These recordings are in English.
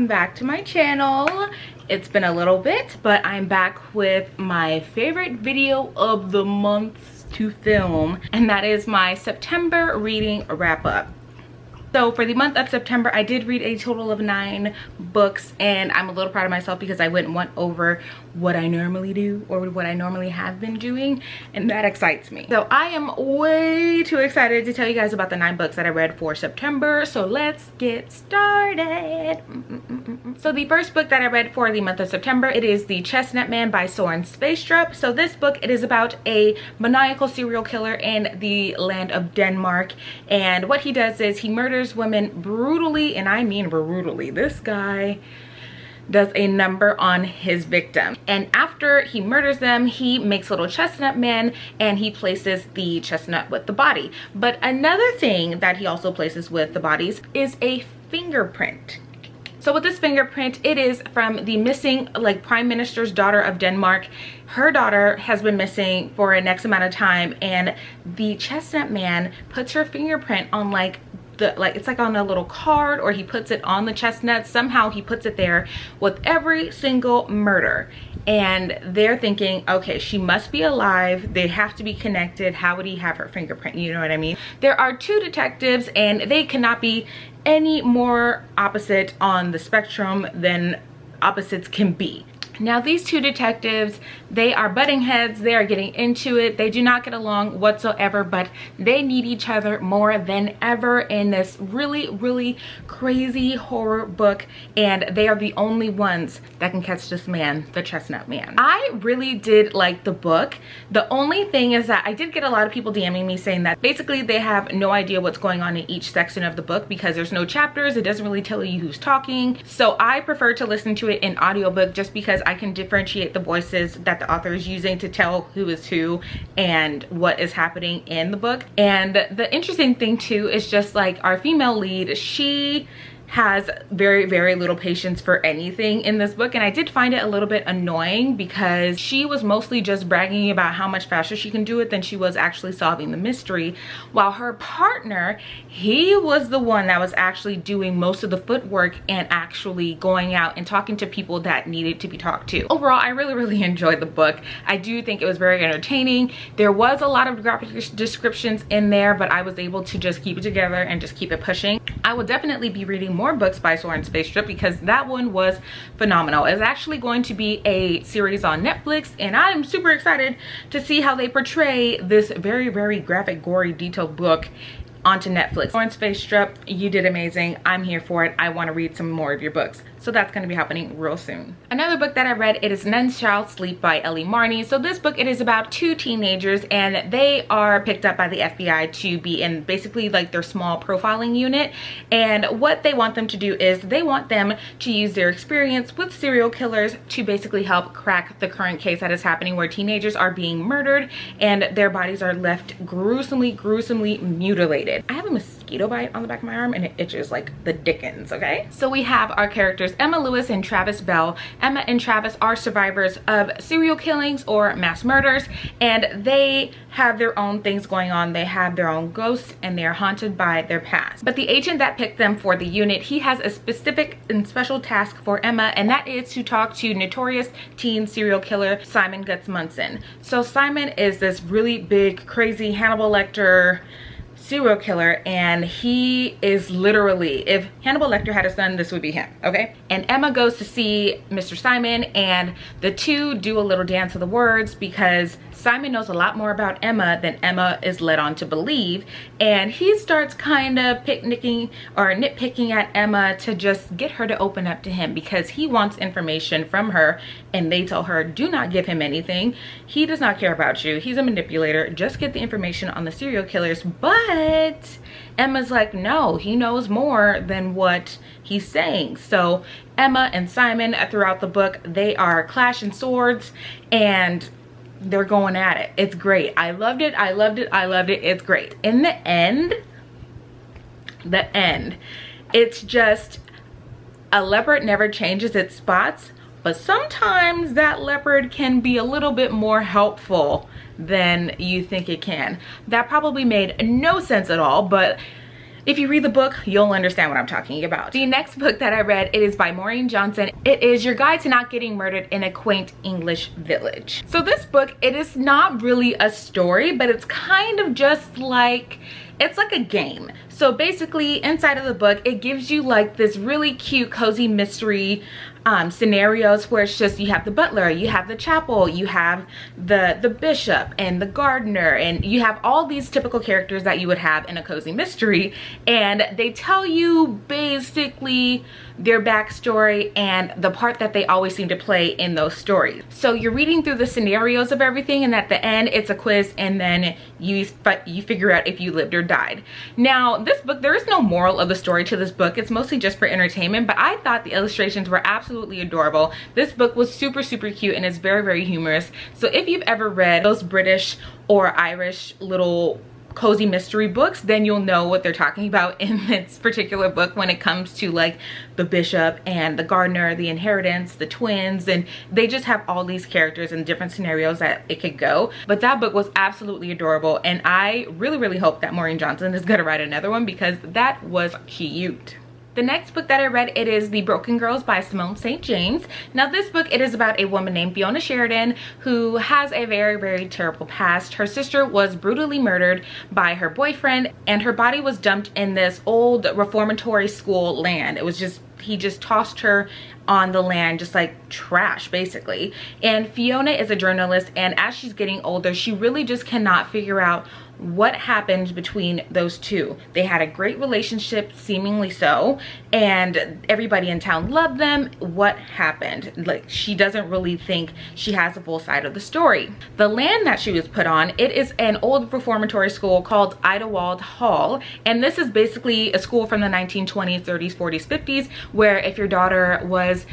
welcome back to my channel. It's been a little bit, but I'm back with my favorite video of the month to film, and that is my September reading wrap up. So for the month of September, I did read a total of 9 books, and I'm a little proud of myself because I went over what I normally do or what I normally have been doing, and that excites me. So I am way too excited to tell you guys about the 9 books that I read for September. So let's get started. So the first book that I read for the month of September, it is The Chestnut Man by Soren Sveistrup. So this book, it is about a maniacal serial killer in the land of Denmark, and what he does is he murders women brutally, and I mean brutally. This guy does a number on his victim, and after he murders them, he makes little chestnut men and he places the chestnut with the body. But another thing that he also places with the bodies is a fingerprint. So with this fingerprint, it is from the missing prime minister's daughter of Denmark. Her daughter has been missing for an X amount of time, and the chestnut man puts her fingerprint on it's like on a little card, or he puts it on the chestnut. Somehow he puts it there with every single murder, and they're thinking, okay, she must be alive, they have to be connected. How would he have her fingerprint? You know what I mean? There are 2 detectives, and they cannot be any more opposite on the spectrum than opposites can be. Now these 2 detectives, they are butting heads, they are getting into it, they do not get along whatsoever, but they need each other more than ever in this really crazy horror book, and they are the only ones that can catch this man, the Chestnut Man. I really did like the book. The only thing is that I did get a lot of people DMing me saying that basically they have no idea what's going on in each section of the book because there's no chapters, it doesn't really tell you who's talking. So I prefer to listen to it in audiobook just because I can differentiate the voices that the author is using to tell who is who and what is happening in the book. And the interesting thing too is just our female lead, she has very little patience for anything in this book, and I did find it a little bit annoying because she was mostly just bragging about how much faster she can do it than she was actually solving the mystery, while her partner, he was the one that was actually doing most of the footwork and actually going out and talking to people that needed to be talked to. Overall, I really enjoyed the book. I do think it was very entertaining. There was a lot of graphic descriptions in there, but I was able to just keep it together and just keep it pushing. I will definitely be reading more books by Soren Sveistrup because that one was phenomenal. It's actually going to be a series on Netflix, and I'm super excited to see how they portray this very graphic, gory, detailed book onto Netflix. Soren Sveistrup, you did amazing. I'm here for it. I want to read some more of your books. So that's going to be happening real soon. Another book that I read, it is Nuns Shall Sleep by Ellie Marney. So this book, it is about 2 teenagers, and they are picked up by the FBI to be in basically their small profiling unit. And what they want them to do is they want them to use their experience with serial killers to basically help crack the current case that is happening where teenagers are being murdered and their bodies are left gruesomely mutilated. I have a mosquito bite on the back of my arm and it itches like the dickens, okay? So we have our characters Emma Lewis and Travis Bell. Emma and Travis are survivors of serial killings or mass murders, and they have their own things going on. They have their own ghosts and they're haunted by their past. But the agent that picked them for the unit, he has a specific and special task for Emma, and that is to talk to notorious teen serial killer Simon Guts Munson. So Simon is this really big, crazy Hannibal Lecter serial killer, and he is literally, if Hannibal Lecter had a son, this would be him, okay? And Emma goes to see Mr. Simon, and the 2 do a little dance of the words because Simon knows a lot more about Emma than Emma is led on to believe, and he starts kind of nitpicking at Emma to just get her to open up to him because he wants information from her, and they tell her, do not give him anything. He does not care about you. He's a manipulator. Just get the information on the serial killers. But Emma's like, no, he knows more than what he's saying. So Emma and Simon, throughout the book, they are clashing swords and they're going at it. It's great. I loved it. It's great. In the end, it's just a leopard never changes its spots, but sometimes that leopard can be a little bit more helpful than you think it can. That probably made no sense at all, but If you read the book, you'll understand what I'm talking about. The next book that I read, it is by Maureen Johnson. It is Your Guide to Not Getting Murdered in a Quaint English Village. So this book, it is not really a story, but it's kind of just like, it's like a game. So basically inside of the book, it gives you like this really cute, cozy mystery scenarios where it's just, you have the butler, you have the chapel, you have the bishop and the gardener, and you have all these typical characters that you would have in a cozy mystery, and they tell you basically their backstory and the part that they always seem to play in those stories. So you're reading through the scenarios of everything, and at the end it's a quiz, and then you figure out if you lived or died. Now this book, there is no moral of the story to this book. It's mostly just for entertainment, but I thought the illustrations were absolutely adorable. This book was super cute, and it's very humorous. So if you've ever read those British or Irish little cozy mystery books, then you'll know what they're talking about in this particular book when it comes to like the bishop and the gardener, the inheritance, the twins, and they just have all these characters and different scenarios that it could go. But that book was absolutely adorable, and I really hope that Maureen Johnson is gonna write another one because that was cute. The next book that I read, it is The Broken Girls by Simone St. James. Now this book, it is about a woman named Fiona Sheridan who has a very terrible past. Her sister was brutally murdered by her boyfriend, and her body was dumped in this old reformatory school land. It was just, he just tossed her on the land just like trash basically. And Fiona is a journalist, and as she's getting older, she really just cannot figure out what happened between those two. They had a great relationship, seemingly so, and everybody in town loved them. What happened? Like, she doesn't really think she has a full side of the story. The land that she was put on, it is an old reformatory school called Idlewild Hall, and this is basically a school from the 1920s, 30s, 40s, 50s, where if your daughter was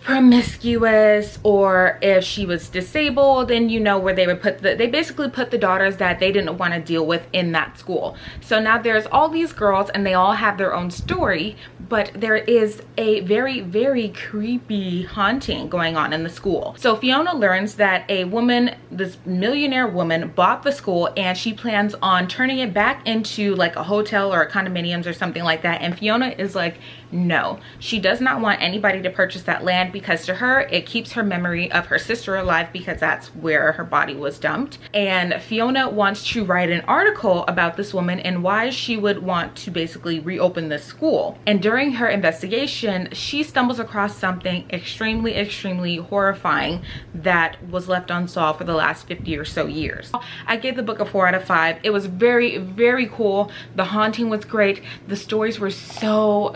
promiscuous, or if she was disabled, and you know, where they would put they basically put the daughters that they didn't want to deal with in that school. So now there's all these girls, and they all have their own story, but there is a very creepy haunting going on in the school. So Fiona learns that a woman, this millionaire woman, bought the school, and she plans on turning it back into like a hotel or a condominiums or something like that. And Fiona is like, no, she does not want anybody to purchase that land, because to her it keeps her memory of her sister alive, because that's where her body was dumped. And Fiona wants to write an article about this woman and why she would want to basically reopen this school. And during her investigation, she stumbles across something extremely horrifying that was left unsolved for the last 50 or so years. I gave the book a 4 out of 5. It was very cool. The haunting was great. The stories were so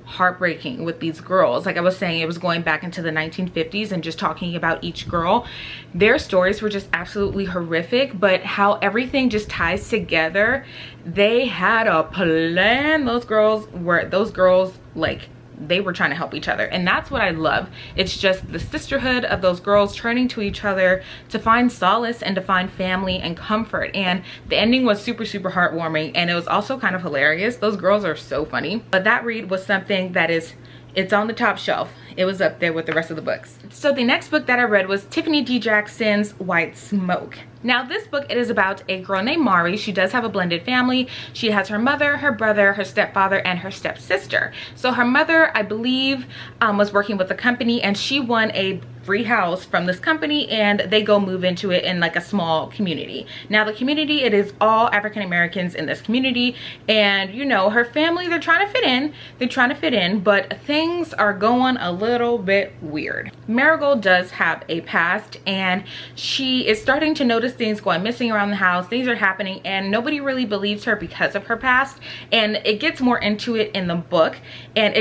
heartbreaking with these girls. Like I was saying, it was going back into the 1950s and just talking about each girl. Their stories were just absolutely horrific, but how everything just ties together. They had a plan. Those girls like, they were trying to help each other, and that's what I love. It's just the sisterhood of those girls turning to each other to find solace and to find family and comfort. And the ending was super heartwarming, and it was also kind of hilarious. Those girls are so funny. But that read was something that it's on the top shelf. It was up there with the rest of the books. So the next book that I read was Tiffany D. Jackson's White Smoke. Now this book, it is about a girl named Mari. She does have a blended family. She has her mother, her brother, her stepfather, and her stepsister. So her mother, I believe, was working with a company, and she won a free house from this company, and they go move into it in like a small community. Now the community, it is all African Americans in this community, and you know, her family, they're trying to fit in, but things are going a little bit weird. Marigold does have a past, and she is starting to notice things going missing around the house. Things are happening, and nobody really believes her because of her past, and it gets more into it in the book. And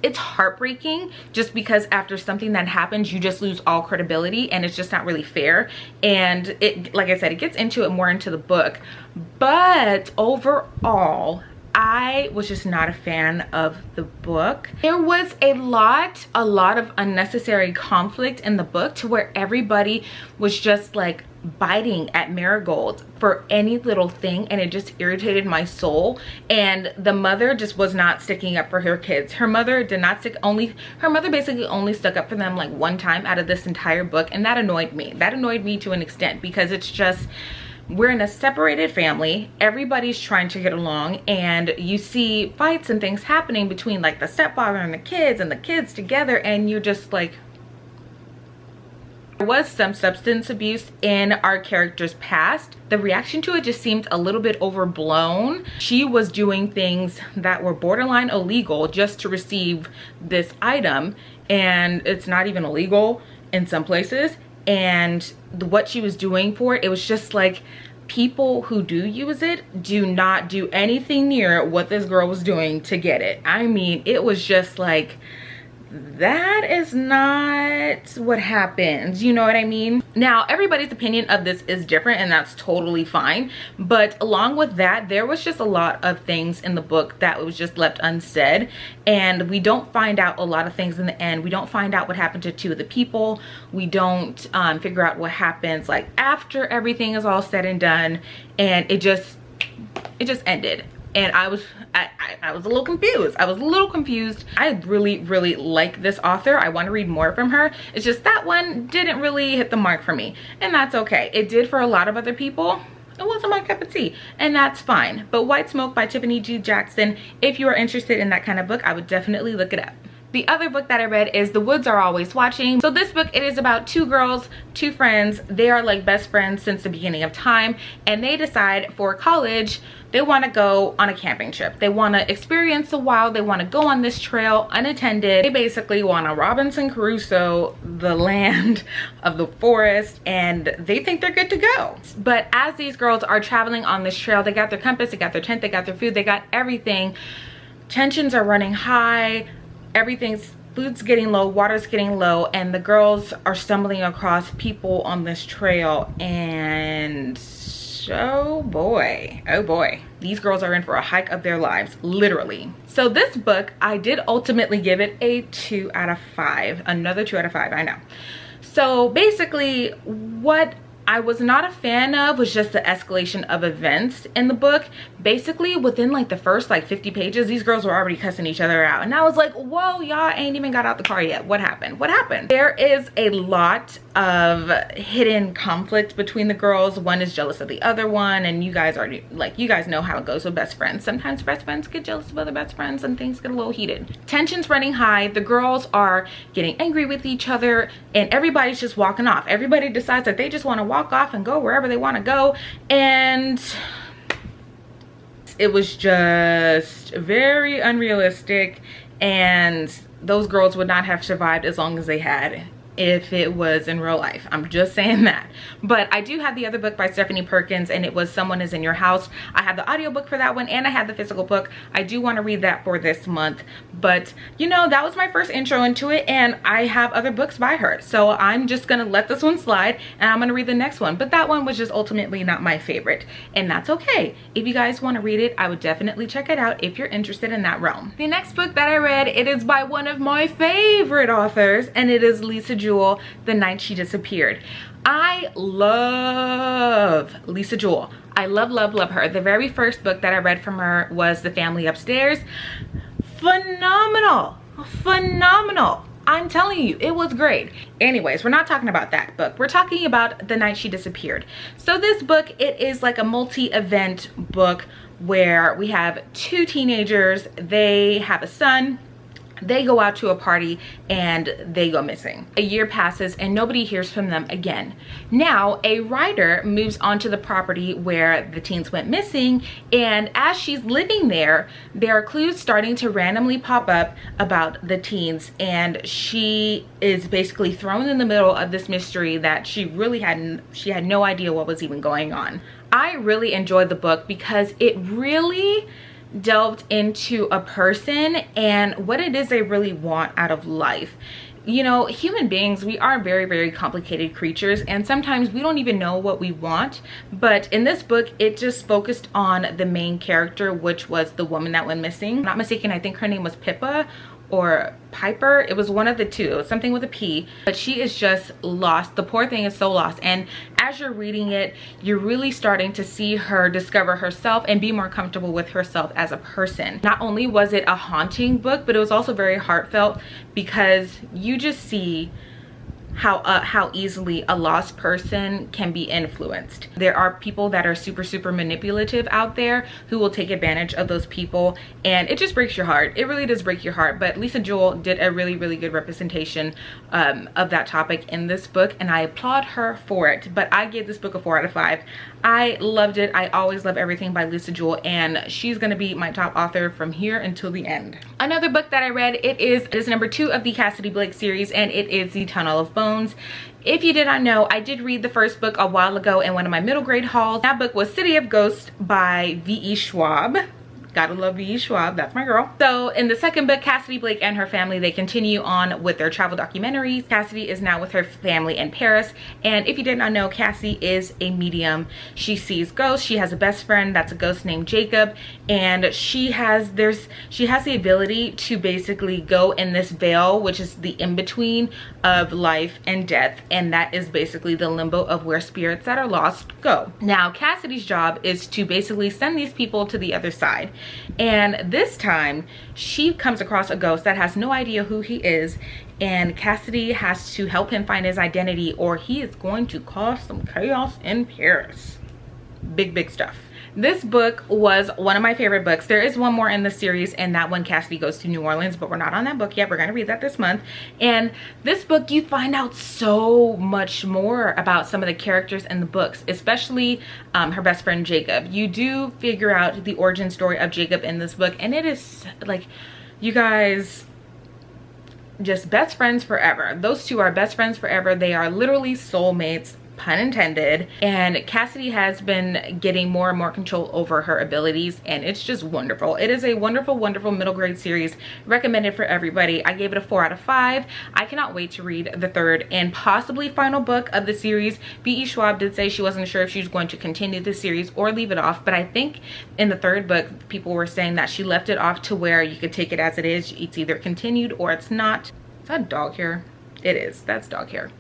it's heartbreaking, just because after something that happens, you just lose all credibility, and it's just not really fair. And it, like I said, it gets into it more into the book. But overall, I was just not a fan of the book. There was a lot of unnecessary conflict in the book, to where everybody was just like biting at Marigold for any little thing, and it just irritated my soul. And the mother just was not sticking up for her kids. Her mother did not her mother basically only stuck up for them like one time out of this entire book, and that annoyed me. That annoyed me to an extent, because it's just, we're in a separated family, everybody's trying to get along, and you see fights and things happening between like the stepfather and the kids together, and you're just like, there was some substance abuse in our character's past. The reaction to it just seemed a little bit overblown. She was doing things that were borderline illegal just to receive this item, and it's not even illegal in some places. And what she was doing for it, it was just like, people who do use it do not do anything near what this girl was doing to get it. I mean, it was just like, that is not what happens, you know what I mean? Now, everybody's opinion of this is different, and that's totally fine, but along with that, there was just a lot of things in the book that was just left unsaid, and we don't find out a lot of things in the end. We don't find out what happened to two of the people. We don't figure out what happens like after everything is all said and done, and it just ended. And I was a little confused. I really like this author. I want to read more from her. It's just that one didn't really hit the mark for me, and that's okay. It did for a lot of other people. It wasn't my cup of tea, and that's fine. But White Smoke by Tiffany G. Jackson, if you are interested in that kind of book, I would definitely look it up. The other book that I read is The Woods Are Always Watching. So this book, it is about two girls, two friends. They are like best friends since the beginning of time, and they decide for college they want to go on a camping trip. They want to experience the wild. They want to go on this trail unattended. They basically want to Robinson Crusoe the land of the forest, and they think they're good to go. But as these girls are traveling on this trail, they got their compass, they got their tent, they got their food, they got everything. Tensions are running high. Food's getting low, water's getting low, and the girls are stumbling across people on this trail, and oh boy, these girls are in for a hike of their lives, literally. So this book, I did ultimately give it a 2 out of 5, another 2 out of 5, I know. So basically, what I was not a fan of was just the escalation of events in the book. Basically, within like the first like 50 pages, these girls were already cussing each other out. And I was like, whoa, y'all ain't even got out the car yet. What happened? What happened? There is a lot of hidden conflict between the girls. One is jealous of the other one, and you guys already, like, you guys know how it goes with best friends. Sometimes best friends get jealous of other best friends and things get a little heated. Tension's running high. The girls are getting angry with each other, and everybody's just walking off. Everybody decides that they just want to walk off and go wherever they want to go, and it was just very unrealistic, and those girls would not have survived as long as they had if it was in real life. I'm just saying that. But I do have the other book by Stephanie Perkins, and it was Someone Is in Your House. I have the audiobook for that one, and I have the physical book. I do want to read that for this month. But you know, that was my first intro into it, and I have other books by her. So I'm just gonna let this one slide, and I'm gonna read the next one. But that one was just ultimately not my favorite, and that's okay. If you guys want to read it, I would definitely check it out if you're interested in that realm. The next book that I read, it is by one of my favorite authors, and it is Lisa Jewell, The Night She Disappeared. I love Lisa Jewell. I love her. The very first book that I read from her was The Family Upstairs. Phenomenal. I'm telling you, it was great. Anyways, we're not talking about that book. We're talking about The Night She Disappeared. So this book, it is like a multi-event book where we have two teenagers. They have a son. They go out to a party and they go missing. A year passes and nobody hears from them again. Now a writer moves onto the property where the teens went missing, and as she's living there, there are clues starting to randomly pop up about the teens, and she is basically thrown in the middle of this mystery that she had no idea what was even going on. I really enjoyed the book because it really delved into a person and what it is they really want out of life. You know, human beings, we are very complicated creatures, and sometimes we don't even know what we want. But in this book, it just focused on the main character, which was the woman that went missing. If I'm not mistaken, I think her name was Pippa or Piper. It was one of the two. It was something with a P. But she is just lost. The poor thing is so lost. And as you're reading it, you're really starting to see her discover herself and be more comfortable with herself as a person. Not only was it a haunting book, but it was also very heartfelt, because you just see how easily a lost person can be influenced. There are people that are super manipulative out there who will take advantage of those people, and it just breaks your heart. It really does break your heart. But Lisa Jewell did a really good representation of that topic in this book, and I applaud her for it. But I gave this book a 4 out of 5. I loved it. I always love everything by Lisa Jewell, and she's gonna be my top author from here until the end. Another book that I read, it is number 2 of the Cassidy Blake series, and it is The Tunnel of Bones. If you did not know, I did read the first book a while ago in one of my middle grade hauls. That book was City of Ghosts by V.E. Schwab. Gotta love V.E. Schwab, that's my girl. So in the second book, Cassidy Blake and her family, they continue on with their travel documentaries. Cassidy is now with her family in Paris, and if you did not know, Cassie is a medium. She sees ghosts. She has a best friend that's a ghost named Jacob, and she has the ability to basically go in this veil, which is the in-between of life and death, and that is basically the limbo of where spirits that are lost go. Now Cassidy's job is to basically send these people to the other side. And this time she comes across a ghost that has no idea who he is, and Cassidy has to help him find his identity, or he is going to cause some chaos in Paris. Big stuff. This book was one of my favorite books. There is one more in the series, and that one, Cassidy Goes to New Orleans, but we're not on that book yet. We're going to read that this month. And this book, you find out so much more about some of the characters in the books, especially her best friend Jacob. You do figure out the origin story of Jacob in this book, and it is like, you guys, just best friends forever. Those two are best friends forever. They are literally soulmates, pun intended. And Cassidy has been getting more and more control over her abilities, and it's just wonderful. It is a wonderful middle grade series, recommended for everybody. I gave it a 4 out of 5. I cannot wait to read the third and possibly final book of the series. V.E. Schwab did say she wasn't sure if she was going to continue the series or leave it off, but I think in the third book people were saying that she left it off to where you could take it as it is. It's either continued or it's not. Is that dog hair? It is. That's dog hair.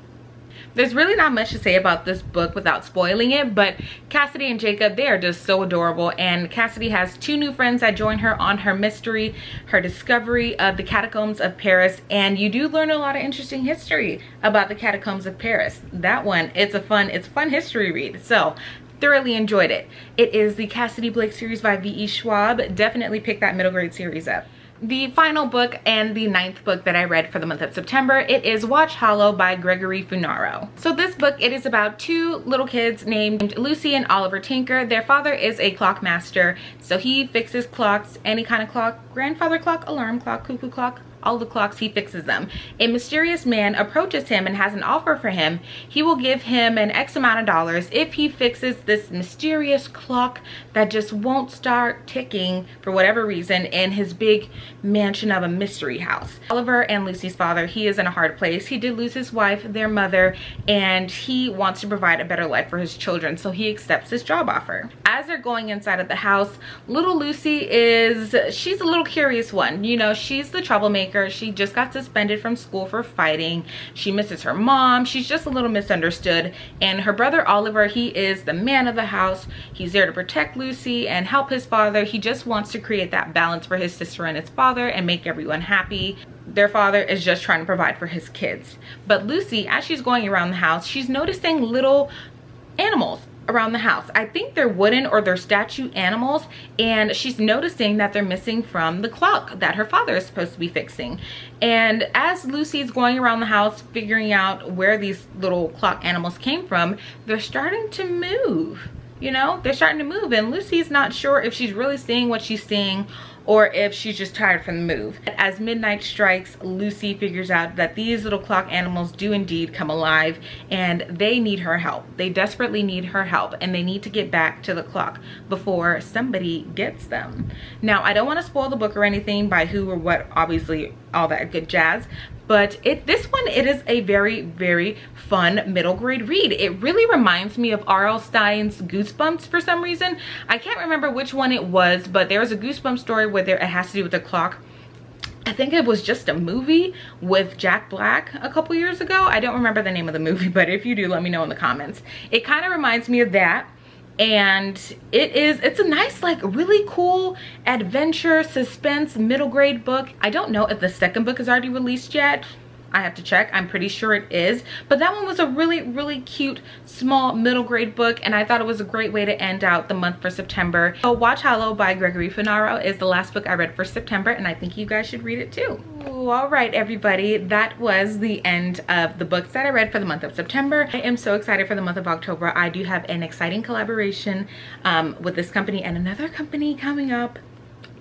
There's really not much to say about this book without spoiling it, but Cassidy and Jacob, they are just so adorable. And Cassidy has 2 new friends that join her on her mystery, her discovery of the catacombs of Paris. And you do learn a lot of interesting history about the catacombs of Paris. That one, it's a fun history read. So thoroughly enjoyed it. It is the Cassidy Blake series by V.E. Schwab. Definitely pick that middle grade series up. The final book and the 9th book that I read for the month of September, it is Watch Hollow by Gregory Funaro. So this book, it is about 2 little kids named Lucy and Oliver Tinker. Their father is a clock master, so he fixes clocks, any kind of clock, grandfather clock, alarm clock, cuckoo clock, all the clocks, he fixes them. A mysterious man approaches him and has an offer for him. He will give him an X amount of dollars if he fixes this mysterious clock that just won't start ticking for whatever reason in his big mansion of a mystery house. Oliver and Lucy's father, he is in a hard place. He did lose his wife, their mother, and he wants to provide a better life for his children, so he accepts this job offer. As they're going inside of the house, little Lucy she's a little curious one. You know, she's the troublemaker. She just got suspended from school for fighting. She misses her mom. She's just a little misunderstood. And her brother Oliver, he is the man of the house. He's there to protect Lucy and help his father. He just wants to create that balance for his sister and his father and make everyone happy. Their father is just trying to provide for his kids. But Lucy, as she's going around the house, she's noticing little animals around the house. I think they're wooden or they're statue animals, and she's noticing that they're missing from the clock that her father is supposed to be fixing. And as Lucy's going around the house figuring out where these little clock animals came from, they're starting to move. You know, they're starting to move, and Lucy's not sure if she's really seeing what she's seeing or if she's just tired from the move. As midnight strikes, Lucy figures out that these little clock animals do indeed come alive, and they need her help. They desperately need her help, and they need to get back to the clock before somebody gets them. Now, I don't want to spoil the book or anything by who or what, obviously all that good jazz, but this one, it is a very fun middle grade read. It really reminds me of R.L. Stein's Goosebumps for some reason. I can't remember which one it was, but there was a Goosebumps story where it has to do with the clock. I think it was just a movie with Jack Black a couple years ago. I don't remember the name of the movie, but if you do, let me know in the comments. It kind of reminds me of that. And it's a nice, like, really cool adventure suspense middle grade book. I don't know if the second book is already released yet. I have to check. I'm pretty sure it is. But that one was a really cute, small, middle grade book, and I thought it was a great way to end out the month for September. So Watch Hollow by Gregory Finaro is the last book I read for September, and I think you guys should read it too. Ooh, all right, everybody. That was the end of the books that I read for the month of September. I am so excited for the month of October. I do have an exciting collaboration with this company and another company coming up.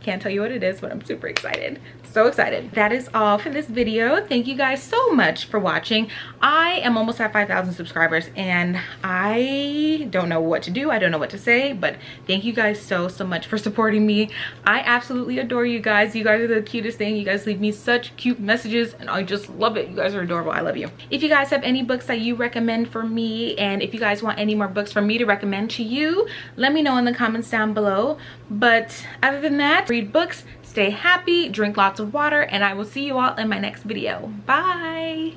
Can't tell you what it is, but I'm super excited. So excited. That is all for this video. Thank you guys so much for watching. I am almost at 5,000 subscribers and I don't know what to do. I don't know what to say, but thank you guys so much for supporting me. I absolutely adore you guys. You guys are the cutest thing. You guys leave me such cute messages and I just love it. You guys are adorable. I love you. If you guys have any books that you recommend for me, and if you guys want any more books for me to recommend to you, let me know in the comments down below. But other than that, read books, stay happy, drink lots of water, and I will see you all in my next video. Bye.